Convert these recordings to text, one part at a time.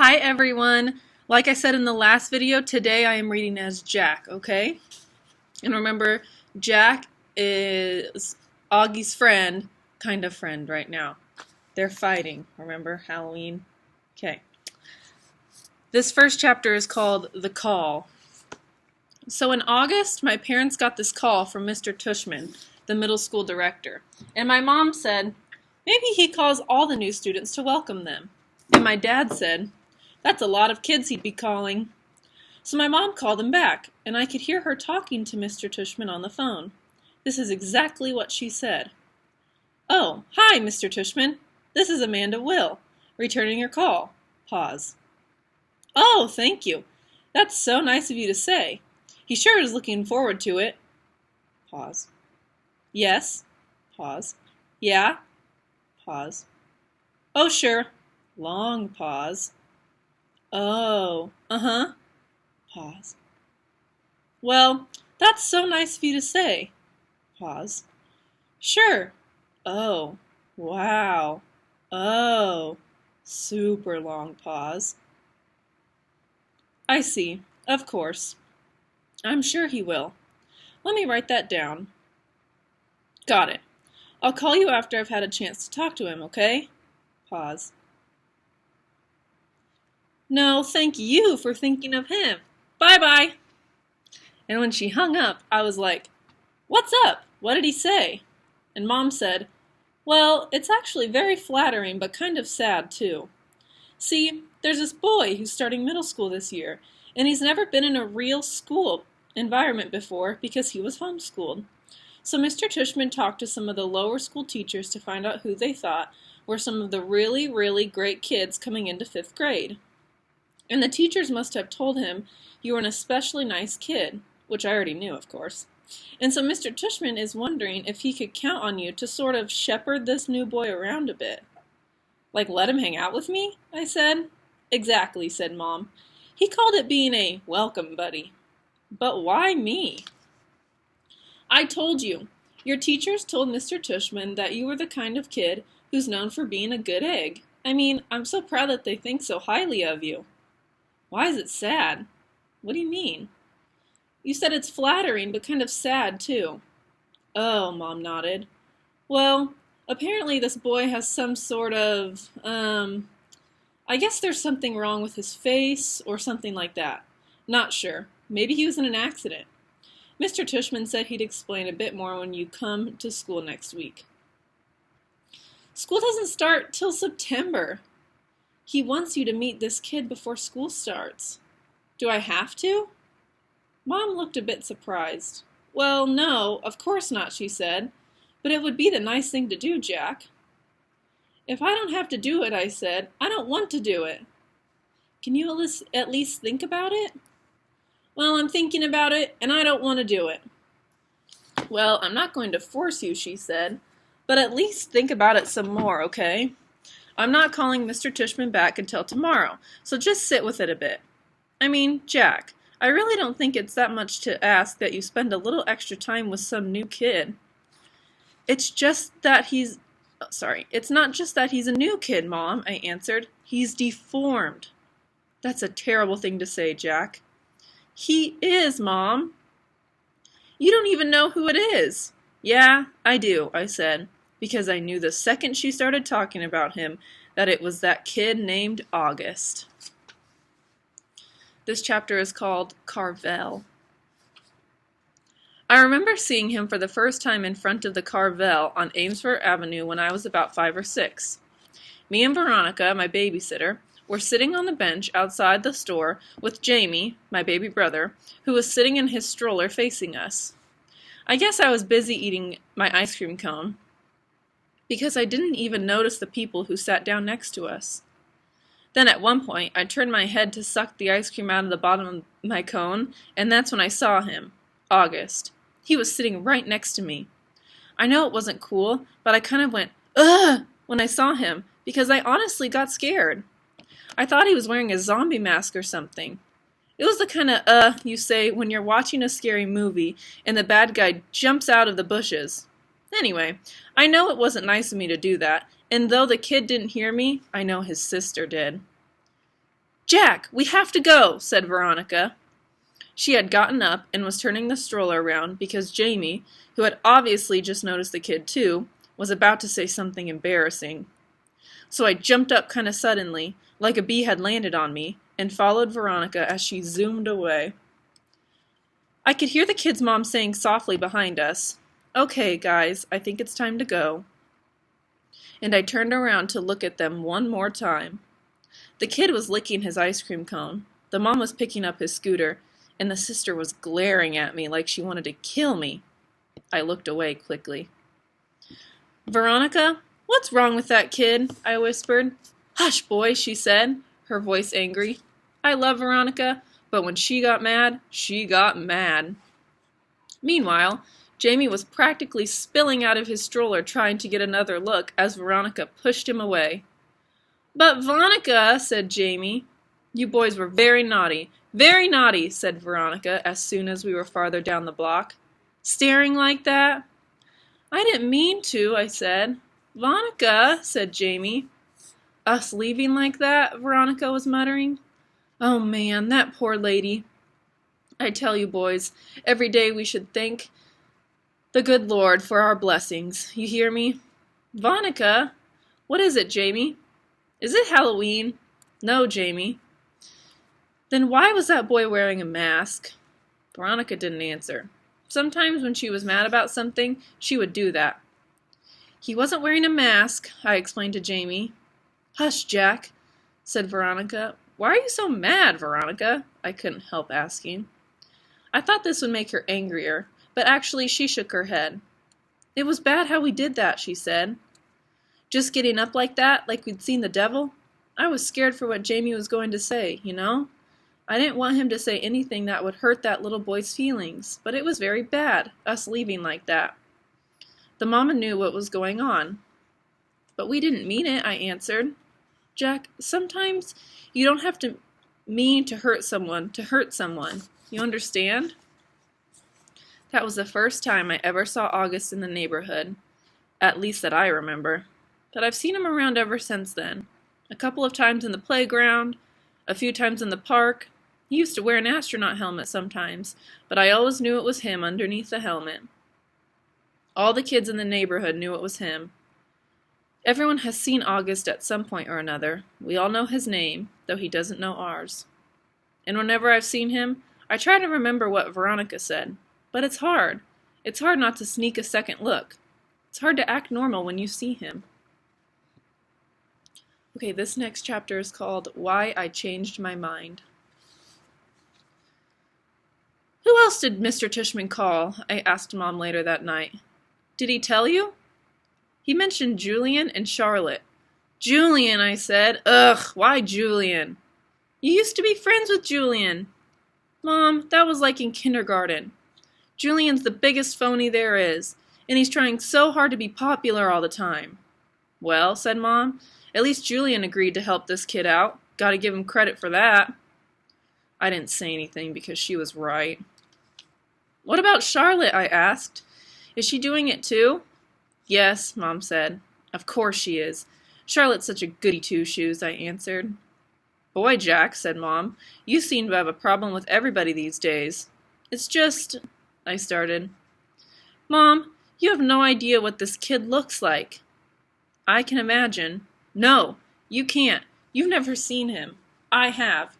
Hi everyone! Like I said in the last video, today I am reading as Jack, okay? And remember, Jack is Augie's friend, kind of friend right now. They're fighting, remember, Halloween? Okay. This first chapter is called The Call. So in August, my parents got this call from Mr. Tushman, the middle school director. And my mom said, maybe he calls all the new students to welcome them. And my dad said, that's a lot of kids he'd be calling. So my mom called him back, and I could hear her talking to Mr. Tushman on the phone. This is exactly what she said. Oh, hi, Mr. Tushman. This is Amanda Will, returning your call. Pause. Oh, thank you. That's so nice of you to say. He sure is looking forward to it. Pause. Yes. Pause. Yeah. Pause. Oh, sure. Long pause. Oh, uh-huh. Pause. Well, that's so nice of you to say. Pause. Sure. Oh, wow. Oh, super long pause. I see. Of course. I'm sure he will. Let me write that down. Got it. I'll call you after I've had a chance to talk to him, okay? Pause. No, thank you for thinking of him. Bye-bye. And when she hung up, I was like, what's up? What did he say? And Mom said, well, it's actually very flattering, but kind of sad, too. See, there's this boy who's starting middle school this year, and he's never been in a real school environment before because he was homeschooled. So Mr. Tushman talked to some of the lower school teachers to find out who they thought were some of the really, really great kids coming into 5th grade. And the teachers must have told him you were an especially nice kid, which I already knew, of course. And so Mr. Tushman is wondering if he could count on you to sort of shepherd this new boy around a bit. Like, let him hang out with me? I said. Exactly, said Mom. He called it being a welcome buddy. But why me? I told you. Your teachers told Mr. Tushman that you were the kind of kid who's known for being a good egg. I mean, I'm so proud that they think so highly of you. Why is it sad? What do you mean? You said it's flattering, but kind of sad, too. Oh, Mom nodded. Well, apparently this boy has some sort of, I guess there's something wrong with his face, or something like that. Not sure. Maybe he was in an accident. Mr. Tushman said he'd explain a bit more when you come to school next week. School doesn't start till September. He wants you to meet this kid before school starts. Do I have to? Mom looked a bit surprised. Well, no, of course not, she said. But it would be the nice thing to do, Jack. If I don't have to do it, I said, I don't want to do it. Can you at least think about it? Well, I'm thinking about it, and I don't want to do it. Well, I'm not going to force you, she said, but at least think about it some more, okay? I'm not calling Mr. Tushman back until tomorrow, so just sit with it a bit. I mean, Jack, I really don't think it's that much to ask that you spend a little extra time with some new kid. It's not just that he's a new kid, Mom, I answered. He's deformed. That's a terrible thing to say, Jack. He is, Mom. You don't even know who it is. Yeah, I do, I said, because I knew the second she started talking about him that it was that kid named August. This chapter is called Carvel. I remember seeing him for the first time in front of the Carvel on Amesfort Avenue when I was about 5 or 6. Me and Veronica, my babysitter, were sitting on the bench outside the store with Jamie, my baby brother, who was sitting in his stroller facing us. I guess I was busy eating my ice cream cone, because I didn't even notice the people who sat down next to us. Then at one point, I turned my head to suck the ice cream out of the bottom of my cone, and that's when I saw him, August. He was sitting right next to me. I know it wasn't cool, but I kind of went, ugh, when I saw him, because I honestly got scared. I thought he was wearing a zombie mask or something. It was the kind of you say when you're watching a scary movie and the bad guy jumps out of the bushes. Anyway, I know it wasn't nice of me to do that, and though the kid didn't hear me, I know his sister did. "Jack, we have to go," said Veronica. She had gotten up and was turning the stroller around because Jamie, who had obviously just noticed the kid too, was about to say something embarrassing. So I jumped up kind of suddenly, like a bee had landed on me, and followed Veronica as she zoomed away. I could hear the kid's mom saying softly behind us, "Okay, guys, I think it's time to go." And I turned around to look at them one more time. The kid was licking his ice cream cone, the mom was picking up his scooter, and the sister was glaring at me like she wanted to kill me. I looked away quickly. "Veronica, what's wrong with that kid?" I whispered. "Hush, boy," she said, her voice angry. I love Veronica, but when she got mad, she got mad. Meanwhile, Jamie was practically spilling out of his stroller trying to get another look as Veronica pushed him away. "But Veronica," said Jamie. "You boys were very naughty, said Veronica as soon as we were farther down the block. "Staring like that?" "I didn't mean to," I said. "Veronica," said Jamie. "Us leaving like that?" Veronica was muttering. "Oh man, that poor lady. I tell you, boys, every day we should thank the good Lord for our blessings. You hear me?" "Veronica, what is it, Jamie?" "Is it Halloween?" "No, Jamie." "Then why was that boy wearing a mask?" Veronica didn't answer. Sometimes when she was mad about something, she would do that. "He wasn't wearing a mask," I explained to Jamie. "Hush, Jack," said Veronica. "Why are you so mad, Veronica?" I couldn't help asking. I thought this would make her angrier, but actually she shook her head. "It was bad how we did that," she said. "Just getting up like that, like we'd seen the devil. I was scared for what Jamie was going to say, you know? I didn't want him to say anything that would hurt that little boy's feelings, but it was very bad, us leaving like that." The mama knew what was going on. "But we didn't mean it," I answered. "Jack, sometimes you don't have to mean to hurt someone. You understand?" That was the first time I ever saw August in the neighborhood, at least that I remember. But I've seen him around ever since then. A couple of times in the playground, a few times in the park. He used to wear an astronaut helmet sometimes, but I always knew it was him underneath the helmet. All the kids in the neighborhood knew it was him. Everyone has seen August at some point or another. We all know his name, though he doesn't know ours. And whenever I've seen him, I try to remember what Veronica said. But it's hard. It's hard not to sneak a second look. It's hard to act normal when you see him. Okay, this next chapter is called Why I Changed My Mind. "Who else did Mr. Tushman call?" I asked Mom later that night. "Did he tell you?" "He mentioned Julian and Charlotte." "Julian," I said. "Ugh, why Julian?" "You used to be friends with Julian." "Mom, that was like in kindergarten. Julian's the biggest phony there is, and he's trying so hard to be popular all the time." "Well," said Mom, "at least Julian agreed to help this kid out. Gotta give him credit for that." I didn't say anything because she was right. "What about Charlotte?" I asked. "Is she doing it too?" "Yes," Mom said. "Of course she is. Charlotte's such a goody two-shoes," I answered. "Boy, Jack," said Mom, "you seem to have a problem with everybody these days." "It's just—" I started. "Mom, you have no idea what this kid looks like." "I can imagine." "No, you can't. You've never seen him. I have.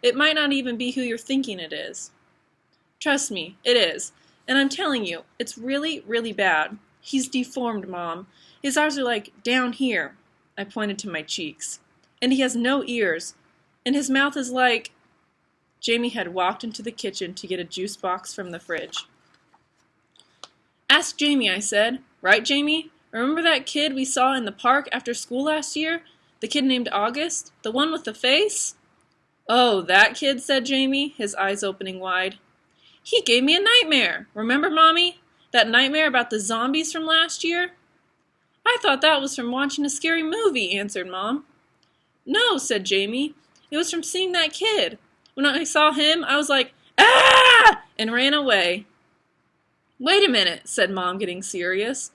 It might not even be who you're thinking it is." "Trust me, it is. And I'm telling you, it's really, really bad. He's deformed, Mom. His eyes are like down here." I pointed to my cheeks. "And he has no ears. And his mouth is like—" Jamie had walked into the kitchen to get a juice box from the fridge. "Ask Jamie," I said. "Right, Jamie? Remember that kid we saw in the park after school last year? The kid named August? The one with the face?" "Oh, that kid," said Jamie, his eyes opening wide. "He gave me a nightmare. Remember, Mommy? That nightmare about the zombies from last year?" "I thought that was from watching a scary movie," answered Mom. "No," said Jamie. "It was from seeing that kid. When I saw him, I was like, 'Ah!' and ran away." "Wait a minute," said Mom, getting serious.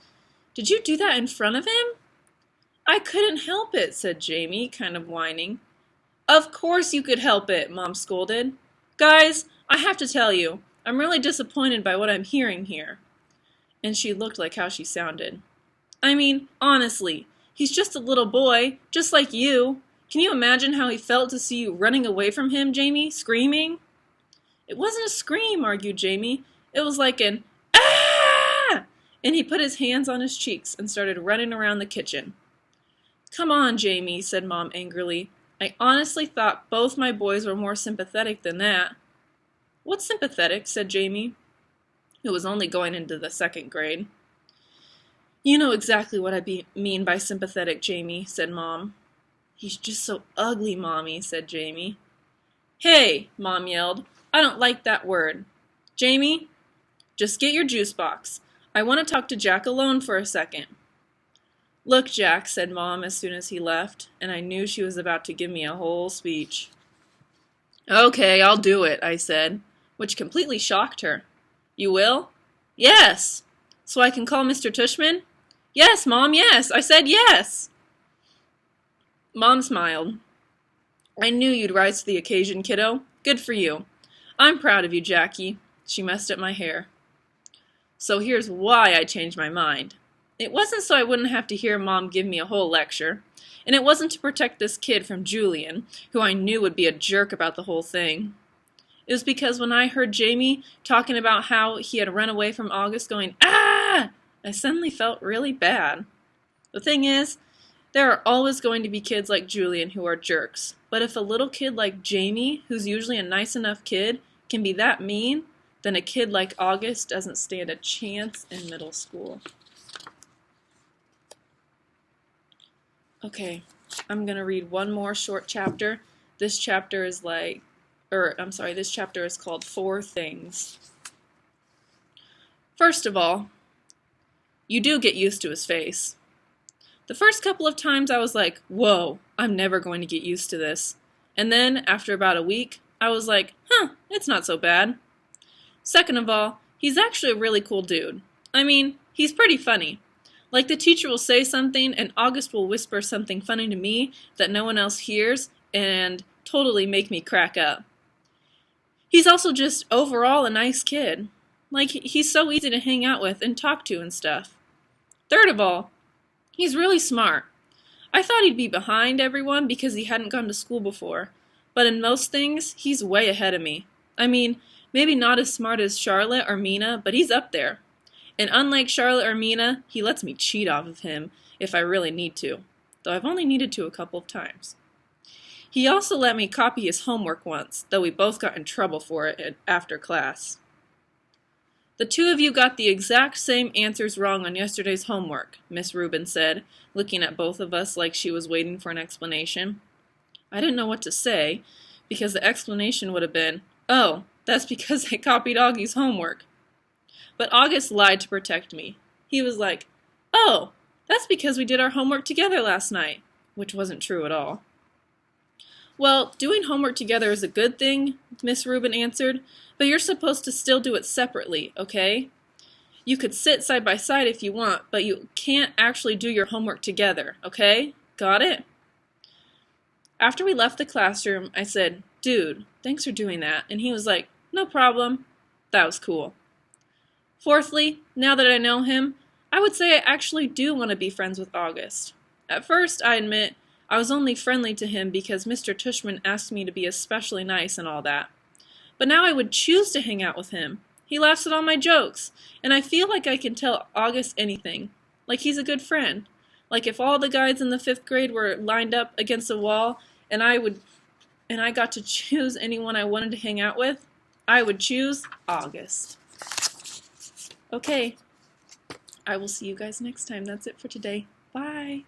"Did you do that in front of him?" "I couldn't help it," said Jamie, kind of whining. Of course you could help it, Mom scolded. Guys, I have to tell you, I'm really disappointed by what I'm hearing here. And she looked like how she sounded. I mean, honestly, he's just a little boy, just like you. Can you imagine how he felt to see you running away from him, Jamie, screaming? It wasn't a scream, argued Jamie. It was like an, ah! And he put his hands on his cheeks and started running around the kitchen. Come on, Jamie, said Mom angrily. I honestly thought both my boys were more sympathetic than that. What's sympathetic? Said Jamie, who was only going into the 2nd grade. You know exactly what I mean by sympathetic, Jamie, said Mom. He's just so ugly, Mommy, said Jamie. Hey, Mom yelled. I don't like that word. Jamie, just get your juice box. I want to talk to Jack alone for a second. Look, Jack, said Mom as soon as he left, and I knew she was about to give me a whole speech. Okay, I'll do it, I said, which completely shocked her. You will? Yes. So I can call Mr. Tushman? Yes, Mom, yes. I said yes. Mom smiled. I knew you'd rise to the occasion, kiddo. Good for you. I'm proud of you, Jackie. She messed up my hair. So here's why I changed my mind. It wasn't so I wouldn't have to hear Mom give me a whole lecture, and it wasn't to protect this kid from Julian, who I knew would be a jerk about the whole thing. It was because when I heard Jamie talking about how he had run away from August going, ah! I suddenly felt really bad. The thing is, there are always going to be kids like Julian who are jerks, but if a little kid like Jamie, who's usually a nice enough kid, can be that mean, then a kid like August doesn't stand a chance in middle school. Okay, I'm going to read one more short chapter. This chapter is this chapter is called 4 Things. First of all, you do get used to his face. The first couple of times I was like, whoa, I'm never going to get used to this. And then, after about a week, I was like, it's not so bad. Second of all, he's actually a really cool dude. I mean, he's pretty funny. Like the teacher will say something and August will whisper something funny to me that no one else hears and totally make me crack up. He's also just overall a nice kid. Like, he's so easy to hang out with and talk to and stuff. Third of all, he's really smart. I thought he'd be behind everyone because he hadn't gone to school before, but in most things, he's way ahead of me. I mean, maybe not as smart as Charlotte or Mina, but he's up there. And unlike Charlotte or Mina, he lets me cheat off of him if I really need to, though I've only needed to a couple of times. He also let me copy his homework once, though we both got in trouble for it after class. The 2 of you got the exact same answers wrong on yesterday's homework, Miss Rubin said, looking at both of us like she was waiting for an explanation. I didn't know what to say, because the explanation would have been, oh, that's because I copied Augie's homework. But August lied to protect me. He was like, oh, that's because we did our homework together last night, which wasn't true at all. Well, doing homework together is a good thing, Miss Rubin answered, but you're supposed to still do it separately, okay? You could sit side by side if you want, but you can't actually do your homework together, okay? Got it? After we left the classroom, I said, dude, thanks for doing that, and he was like, no problem. That was cool. Fourthly, now that I know him, I would say I actually do want to be friends with August. At first, I admit, I was only friendly to him because Mr. Tushman asked me to be especially nice and all that. But now I would choose to hang out with him. He laughs at all my jokes, and I feel like I can tell August anything. Like he's a good friend. Like if all the guys in the 5th grade were lined up against a wall and I got to choose anyone I wanted to hang out with, I would choose August. Okay, I will see you guys next time. That's it for today. Bye.